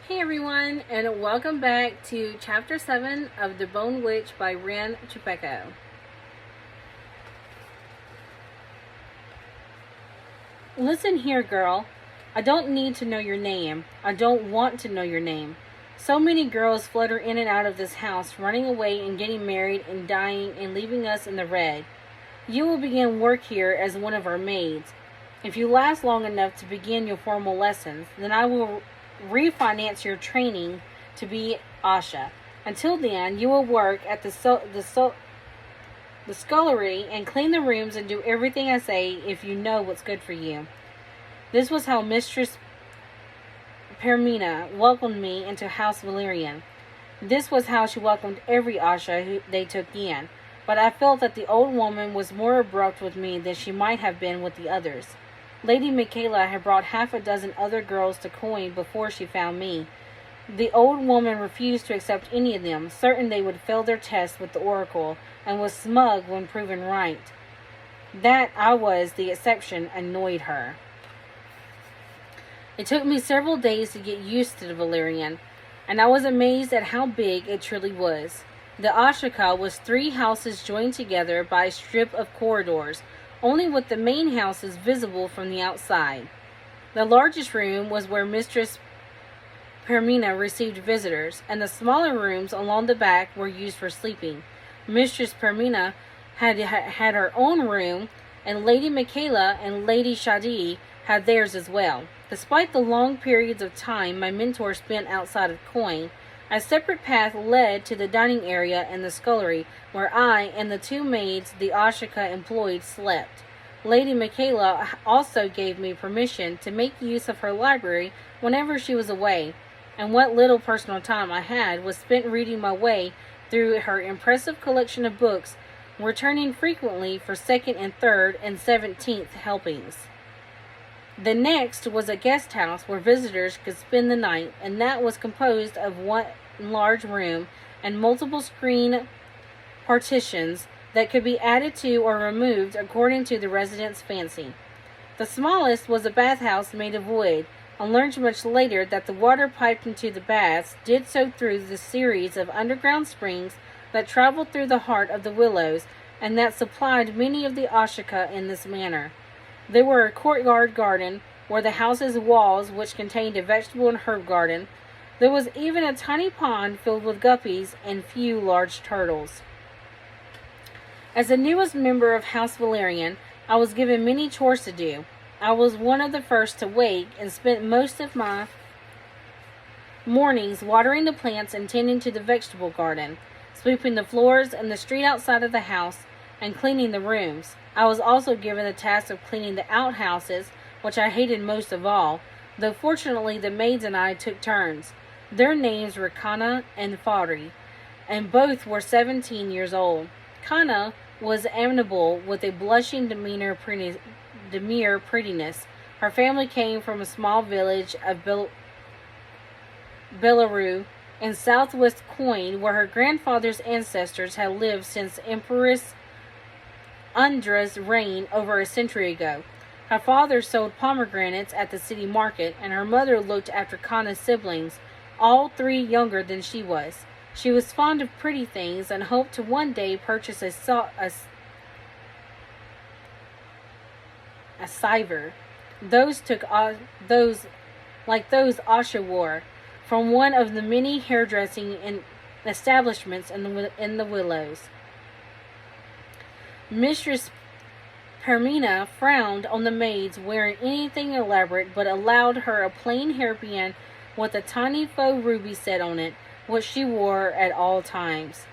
Hey everyone, and welcome back to Chapter 7 of The Bone Witch by Rin Chupeco. Listen here, girl. I don't need to know your name. I don't want to know your name. So many girls flutter in and out of this house, running away and getting married and dying and leaving us in the red. You will begin work here as one of our maids. If you last long enough to begin your formal lessons, then I will refinance your training to be Asha. Until then, you will work at the scullery and clean the rooms and do everything I say if you know what's good for you. This was how Mistress Permina welcomed me into House Valerian. This was how she welcomed every Asha who they took in. But I felt that the old woman was more abrupt with me than she might have been with the others. Lady Michaela had brought half a dozen other girls to coin before she found me. The old woman refused to accept any of them, certain they would fail their test with the oracle, and was smug when proven right. That I was the exception annoyed her. It took me several days to get used to the Valerian, and I was amazed at how big it truly was. The Ashika was 3 houses joined together by a strip of corridors, only with the main houses visible from the outside. The largest room was where Mistress Permina received visitors, and the smaller rooms along the back were used for sleeping. Mistress Permina had her own room, and Lady Michaela and Lady Shadi had theirs as well. Despite the long periods of time my mentor spent outside of Coin, a separate path led to the dining area and the scullery, where I and the 2 maids the Ashika employed slept. Lady Michaela also gave me permission to make use of her library whenever she was away, and what little personal time I had was spent reading my way through her impressive collection of books, returning frequently for 2nd and 3rd and 17th helpings. The next was a guest house where visitors could spend the night, and that was composed of one large room and multiple screen partitions that could be added to or removed according to the resident's fancy. The smallest was a bathhouse made of wood. I learned much later that the water piped into the baths did so through the series of underground springs that traveled through the heart of the willows, and that supplied many of the Ashika in this manner. There were a courtyard garden, where the house's walls, which contained a vegetable and herb garden. There was even a tiny pond filled with guppies and few large turtles. As the newest member of House Valerian, I was given many chores to do. I was one of the first to wake and spent most of my mornings watering the plants and tending to the vegetable garden, sweeping the floors and the street outside of the house, and cleaning the rooms. I was also given the task of cleaning the outhouses, which I hated most of all, though fortunately the maids and I took turns. Their names were Kana and Fari, and both were 17 years old. Kana was amiable with a blushing demure prettiness. Her family came from a small village of Belarus in southwest Coin, where her grandfather's ancestors had lived since Empress Undra's reign over a century ago. Her father sold pomegranates at the city market, and her mother looked after Kana's siblings, all 3 younger than she was. She was fond of pretty things and hoped to one day purchase a civer. Those Asha wore, from one of the many hairdressing establishments in the Willows. Mistress Permina frowned on the maids wearing anything elaborate, but allowed her a plain hairpin with a tiny faux ruby set on it, which she wore at all times.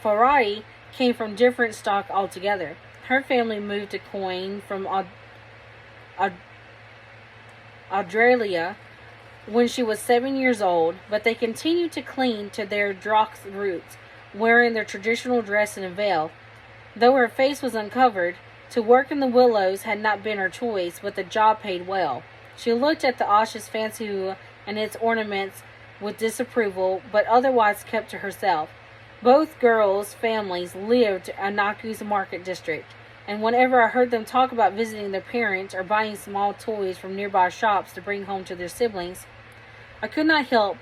Farai came from different stock altogether. Her family moved to Coin from Australia when she was 7 years old, but they continued to cling to their Drox roots, wearing their traditional dress and a veil. Though her face was uncovered, to work in the Willows had not been her choice, but the job paid well. She looked at the Asha's fancy hua and its ornaments with disapproval, but otherwise kept to herself. Both girls' families lived in Naku's market district, and whenever I heard them talk about visiting their parents or buying small toys from nearby shops to bring home to their siblings, I could not help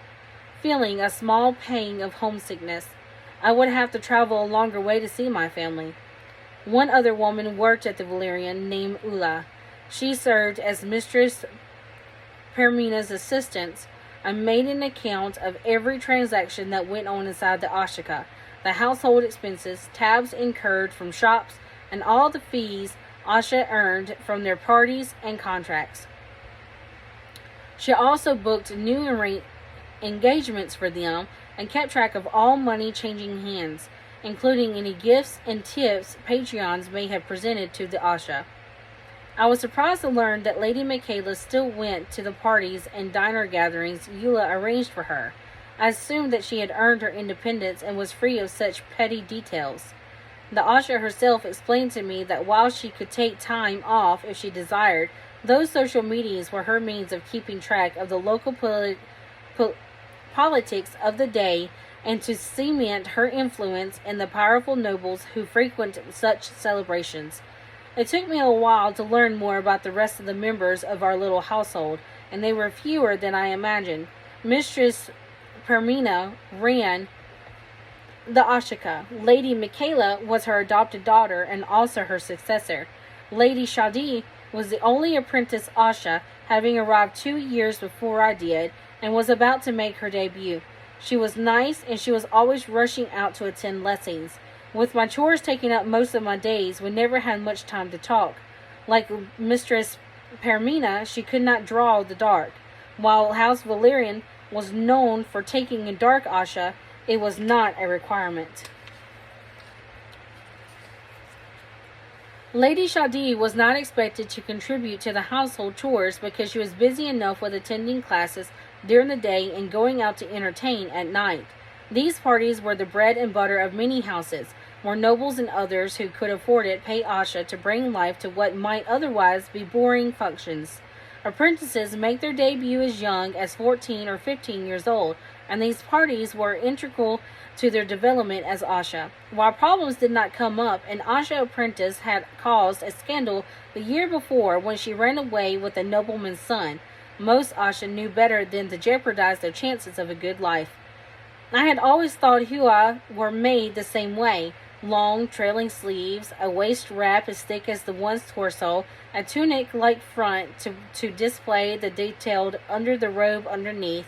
feeling a small pang of homesickness. I would have to travel a longer way to see my family. One other woman worked at the Valerian named Ula. She served as Mistress Permina's assistant and made an account of every transaction that went on inside the Ashika, the household expenses, tabs incurred from shops, and all the fees Asha earned from their parties and contracts. She also booked new engagements for them and kept track of all money changing hands, including any gifts and tips patrons may have presented to the Asha. I was surprised to learn that Lady Michaela still went to the parties and diner gatherings Eula arranged for her. I assumed that she had earned her independence and was free of such petty details. The Asha herself explained to me that while she could take time off if she desired, those social meetings were her means of keeping track of the local politics of the day and to cement her influence in the powerful nobles who frequent such celebrations. It took me a while to learn more about the rest of the members of our little household, and they were fewer than I imagined. Mistress Permina ran the Ashika. Lady Michaela was her adopted daughter and also her successor. Lady Shadi was the only apprentice Asha, having arrived 2 years before I did, and was about to make her debut. She was nice, and she was always rushing out to attend lessons. With my chores taking up most of my days, we never had much time to talk. Like Mistress Permina, she could not draw the dark. While House Valerian was known for taking a dark Asha, it was not a requirement. Lady Shadi was not expected to contribute to the household chores because she was busy enough with attending classes during the day and going out to entertain at night. These parties were the bread and butter of many houses, where nobles and others who could afford it pay Asha to bring life to what might otherwise be boring functions. Apprentices make their debut as young as 14 or 15 years old, and these parties were integral to their development as Asha. While problems did not come up, an Asha apprentice had caused a scandal the year before when she ran away with a nobleman's son. Most Asha knew better than to jeopardize their chances of a good life. I had always thought Hua were made the same way. Long, trailing sleeves, a waist wrap as thick as the one's torso, a tunic-like front to display the detailed under the robe underneath.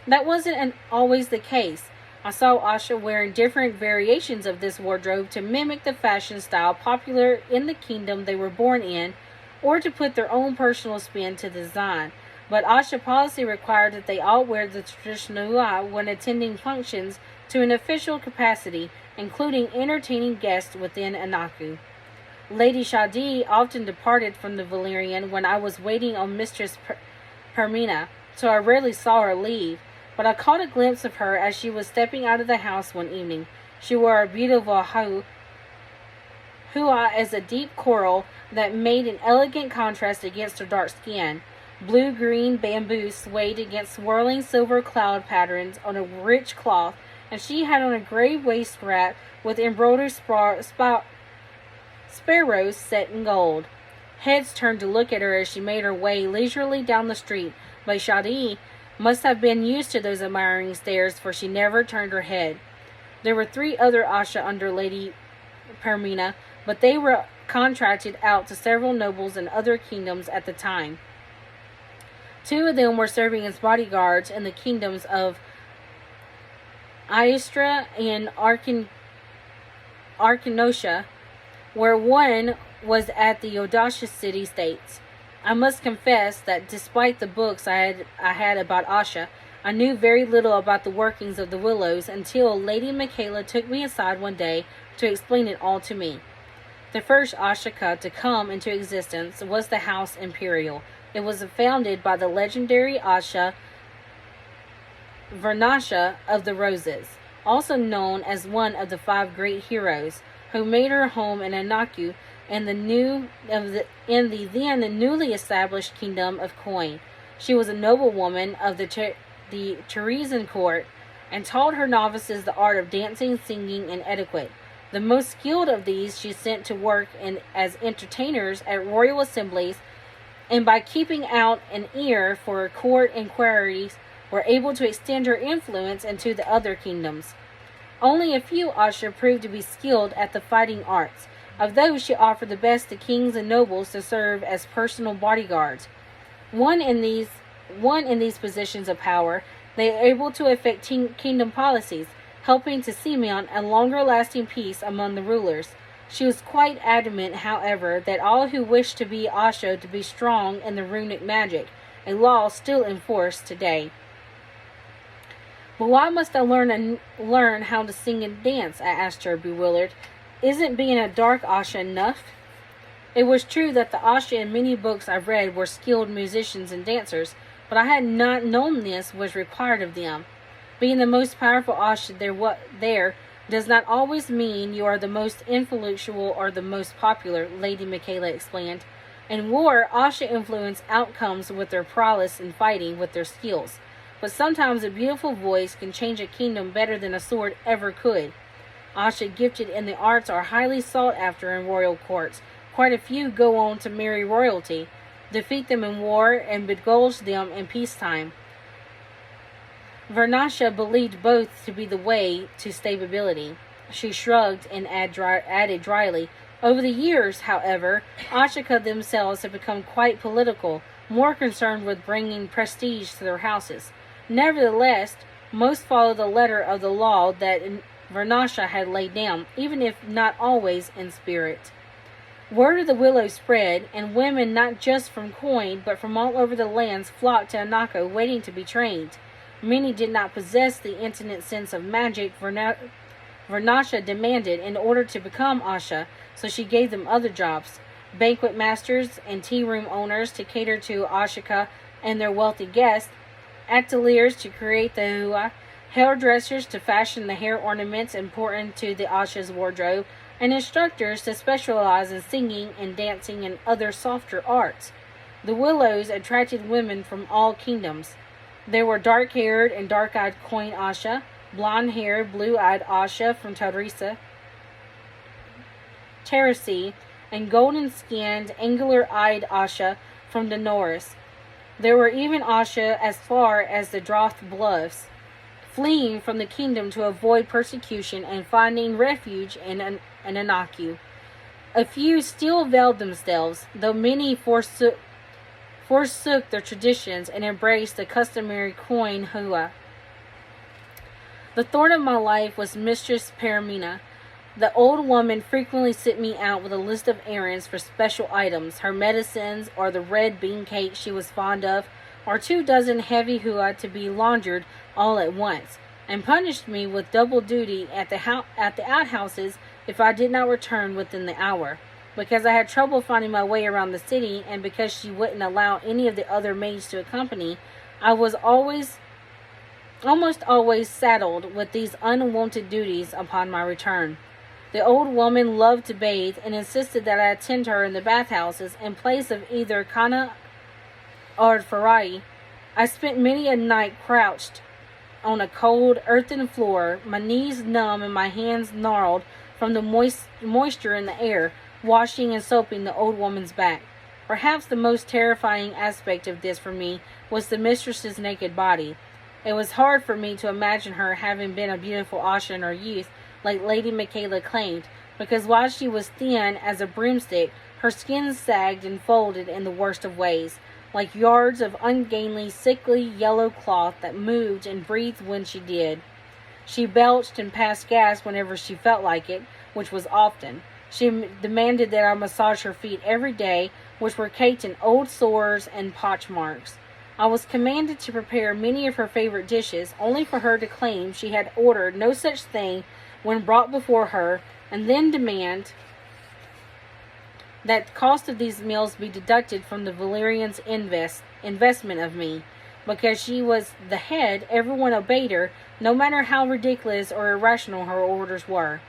That wasn't always the case. I saw Asha wearing different variations of this wardrobe to mimic the fashion style popular in the kingdom they were born in, or to put their own personal spin to the design. But Asha policy required that they all wear the traditional hua when attending functions to an official capacity, including entertaining guests within Anaku. Lady Shadi often departed from the Valerian when I was waiting on Mistress Permina, so I rarely saw her leave. But I caught a glimpse of her as she was stepping out of the house one evening. She wore a beautiful hua as a deep coral that made an elegant contrast against her dark skin. Blue-green bamboo swayed against swirling silver cloud patterns on a rich cloth, and she had on a gray waist wrap with embroidered sparrows set in gold. Heads turned to look at her as she made her way leisurely down the street, but Shadi must have been used to those admiring stares, for she never turned her head. There were 3 other Asha under Lady Permina, but they were contracted out to several nobles in other kingdoms at the time. 2 of them were serving as bodyguards in the kingdoms of Aistra and Arcanosha, where one was at the audacious city-states. I must confess that despite the books I had about Asha, I knew very little about the workings of the Willows until Lady Michaela took me aside one day to explain it all to me. The first Ashika to come into existence was the House Imperial. It was founded by the legendary Asha Vernasha of the Roses, also known as one of the 5 great heroes, who made her home in Anaku in the then newly established kingdom of Coin. She was a noblewoman of the Teresian court and taught her novices the art of dancing, singing, and etiquette. The most skilled of these she sent to work as entertainers at royal assemblies, and by keeping out an ear for court inquiries were able to extend her influence into the other kingdoms. Only a few Asha proved to be skilled at the fighting arts. Of those, she offered the best to kings and nobles to serve as personal bodyguards. One in these positions of power, they were able to affect kingdom policies, helping to cement a longer-lasting peace among the rulers. She was quite adamant, however, that all who wished to be Asha to be strong in the runic magic, a law still enforced today. But why must I learn how to sing and dance? I asked her, bewildered. Isn't being a dark Asha enough? It was true that the Asha in many books I've read were skilled musicians and dancers, but I had not known this was required of them. Being the most powerful Asha there does not always mean you are the most influential or the most popular, Lady Michaela explained. In war, Asha influence outcomes with their prowess in fighting with their skills. But sometimes a beautiful voice can change a kingdom better than a sword ever could. Asha gifted in the arts are highly sought after in royal courts. Quite a few go on to marry royalty, defeat them in war, and beguile them in peacetime. Vernasha believed both to be the way to stability. She shrugged and added dryly, over the years, however, Ashika themselves have become quite political, more concerned with bringing prestige to their houses. Nevertheless, most follow the letter of the law that Vernasha had laid down, even if not always in spirit. Word of the willow spread, and women not just from Coin, but from all over the lands flocked to Anako, waiting to be trained. Many did not possess the intimate sense of magic Vernasha demanded in order to become Asha, so she gave them other jobs. Banquet masters and tea room owners to cater to Ashika and their wealthy guests, ateliers to create the hua, hairdressers to fashion the hair ornaments important to the Asha's wardrobe, and instructors to specialize in singing and dancing and other softer arts. The willows attracted women from all kingdoms. There were dark-haired and dark-eyed Coin Asha, blonde-haired, blue-eyed Asha from Teresi, and golden-skinned, angular-eyed Asha from the Norris. There were even Asha as far as the Droth Bluffs, fleeing from the kingdom to avoid persecution and finding refuge in Anaku. A few still veiled themselves, though many forsook their traditions and embraced the customary Coin hua. The thorn of my life was Mistress Paramina. The old woman frequently sent me out with a list of errands for special items, her medicines, or the red bean cake she was fond of, or 24 heavy hua to be laundered all at once, and punished me with double duty at the outhouses if I did not return within the hour. Because I had trouble finding my way around the city, and because she wouldn't allow any of the other maids to accompany, I was almost always saddled with these unwanted duties upon my return. The old woman loved to bathe and insisted that I attend her in the bathhouses in place of either Kana or Farai. I spent many a night crouched on a cold earthen floor, my knees numb and my hands gnarled from the moisture in the air, washing and soaping the old woman's back. Perhaps the most terrifying aspect of this for me was the mistress's naked body. It was hard for me to imagine her having been a beautiful Asha in her youth, like Lady Michaela claimed, because while she was thin as a broomstick, her skin sagged and folded in the worst of ways, like yards of ungainly, sickly yellow cloth that moved and breathed when she did. She belched and passed gas whenever she felt like it, which was often. She demanded that I massage her feet every day, which were caked in old sores and potch marks. I was commanded to prepare many of her favorite dishes, only for her to claim she had ordered no such thing when brought before her, and then demand that the cost of these meals be deducted from the Valyrians' investment of me. Because she was the head, everyone obeyed her, no matter how ridiculous or irrational her orders were.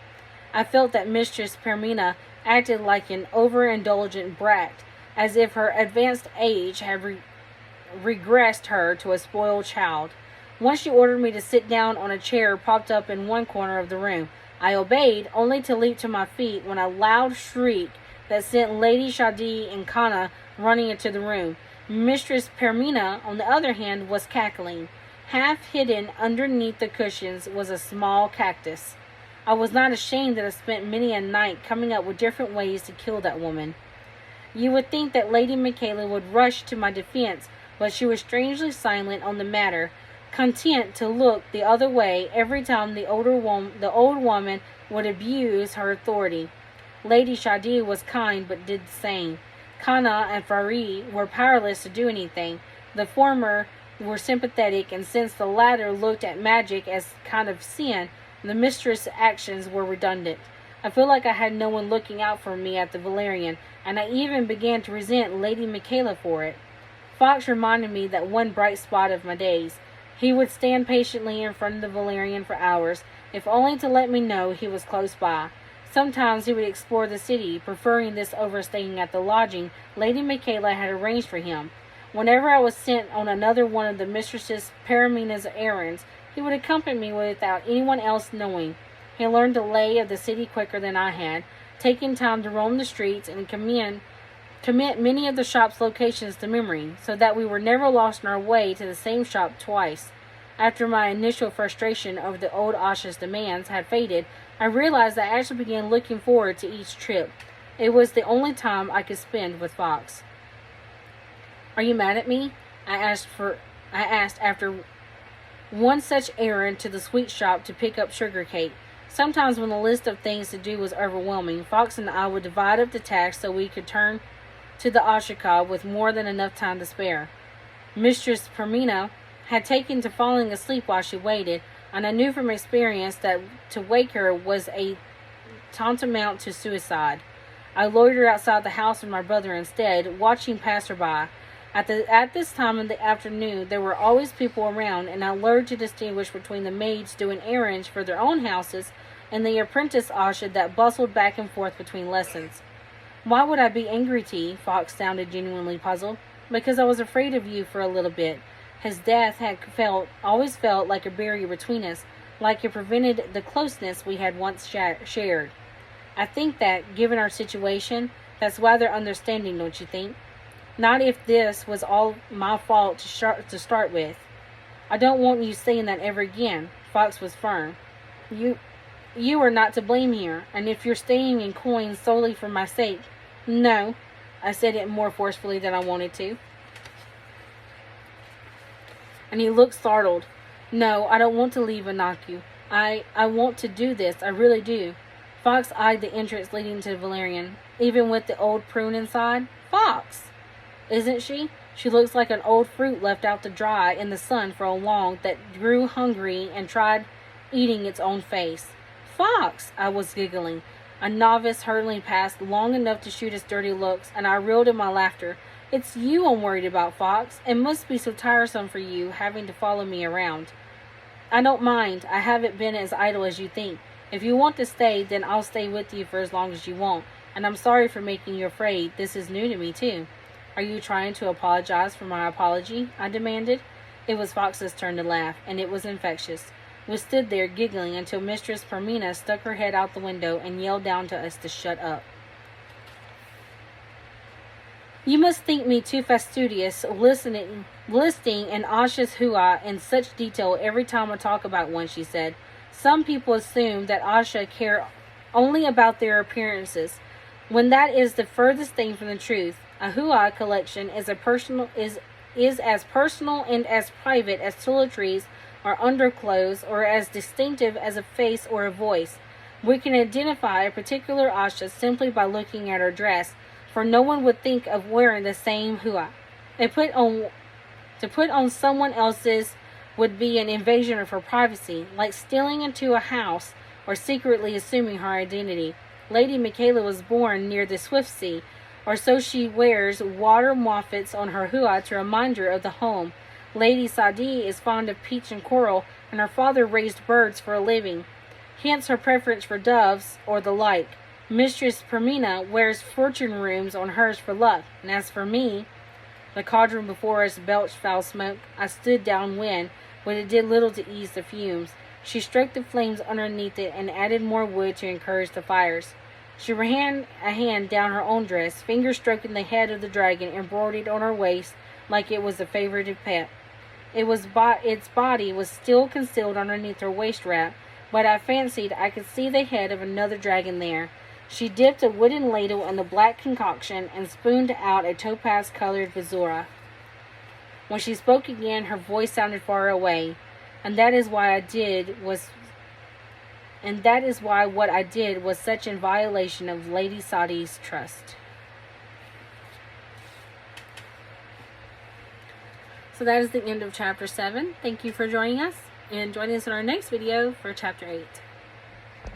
I felt that Mistress Paramina acted like an overindulgent brat, as if her advanced age had regressed her to a spoiled child. Once she ordered me to sit down on a chair propped up in one corner of the room. I obeyed, only to leap to my feet when a loud shriek that sent Lady Shadi and Kana running into the room. Mistress Paramina, on the other hand, was cackling. Half hidden underneath the cushions was a small cactus. I was not ashamed that I spent many a night coming up with different ways to kill that woman. You would think that Lady Michaela would rush to my defense, but she was strangely silent on the matter, content to look the other way every time the old woman would abuse her authority. Lady Shadi was kind, but did the same. Kana and Farid were powerless to do anything. The former were sympathetic, and since the latter looked at magic as kind of sin, the mistress' actions were redundant. I feel like I had no one looking out for me at the Valerian, and I even began to resent Lady Michaela for it. Fox reminded me that one bright spot of my days. He would stand patiently in front of the Valerian for hours, if only to let me know he was close by. Sometimes he would explore the city, preferring this over staying at the lodging Lady Michaela had arranged for him. Whenever I was sent on another one of the mistress's Paramina's errands, he would accompany me without anyone else knowing. He learned the lay of the city quicker than I had, taking time to roam the streets and commit many of the shop's locations to memory, so that we were never lost on our way to the same shop twice. After my initial frustration over the old Asha's demands had faded, I realized that I actually began looking forward to each trip. It was the only time I could spend with Fox. "Are you mad at me?" I asked after one such errand to the sweet shop to pick up sugar cake. Sometimes when the list of things to do was overwhelming, Fox and I would divide up the task so we could turn to the Ashika with more than enough time to spare. Mistress Permina had taken to falling asleep while she waited, and I knew from experience that to wake her was a tantamount to suicide. I loitered outside the house with my brother instead, watching passerby. At this time of the afternoon, there were always people around, and I learned to distinguish between the maids doing errands for their own houses and the apprentice Asha that bustled back and forth between lessons. "Why would I be angry, T?" Fox sounded genuinely puzzled. "Because I was afraid of you for a little bit. His death had always felt like a barrier between us, like it prevented the closeness we had once shared. I think that, given our situation, that's rather understanding, don't you think? Not if this was all my fault to start with. I don't want you saying that ever again." Fox was firm. You are not to blame here, and if you're staying in coins solely for my sake..." "No," I said it more forcefully than I wanted to. And he looked startled. "No, I don't want to leave Anaku. I want to do this, I really do." Fox eyed the entrance leading to the Valerian, even with the old prune inside. "Fox! Isn't she? She looks like an old fruit left out to dry in the sun for a long that grew hungry and tried eating its own face." "Fox!" I was giggling. A novice hurtling past long enough to shoot us dirty looks, and I reeled in my laughter. "It's you I'm worried about, Fox. It must be so tiresome for you, having to follow me around." "I don't mind. I haven't been as idle as you think. If you want to stay, then I'll stay with you for as long as you want. And I'm sorry for making you afraid. This is new to me, too." "Are you trying to apologize for my apology?" I demanded. It was Fox's turn to laugh, and it was infectious. We stood there giggling until Mistress Permina stuck her head out the window and yelled down to us to shut up. "You must think me too fastidious, listing an Asha's hua in such detail every time I talk about one," she said. "Some people assume that Asha care only about their appearances, when that is the furthest thing from the truth. A hua collection is as personal and as private as toiletries or underclothes, or as distinctive as a face or a voice. We can identify a particular Asha simply by looking at her dress, for no one would think of wearing the same hua. To put on someone else's would be an invasion of her privacy, like stealing into a house or secretly assuming her identity. Lady Michaela was born near the Swift Sea, or so she wears water moffats on her hua to remind her of the home. Lady Sadi is fond of peach and coral, and her father raised birds for a living. Hence her preference for doves or the like. Mistress Permina wears fortune rooms on hers for luck, and as for me..." The cauldron before us belched foul smoke. I stood downwind, but it did little to ease the fumes. She stroked the flames underneath it and added more wood to encourage the fires. She ran a hand down her own dress, fingers stroking the head of the dragon embroidered on her waist like it was a favorite pet. Its body was still concealed underneath her waist wrap, but I fancied I could see the head of another dragon there. She dipped a wooden ladle in the black concoction and spooned out a topaz-colored visura. When she spoke again, her voice sounded far away, and that is why what I did was such in violation of Lady Sadi's trust. So that is the end of chapter 7. Thank you for joining us, and join us in our next video for chapter 8.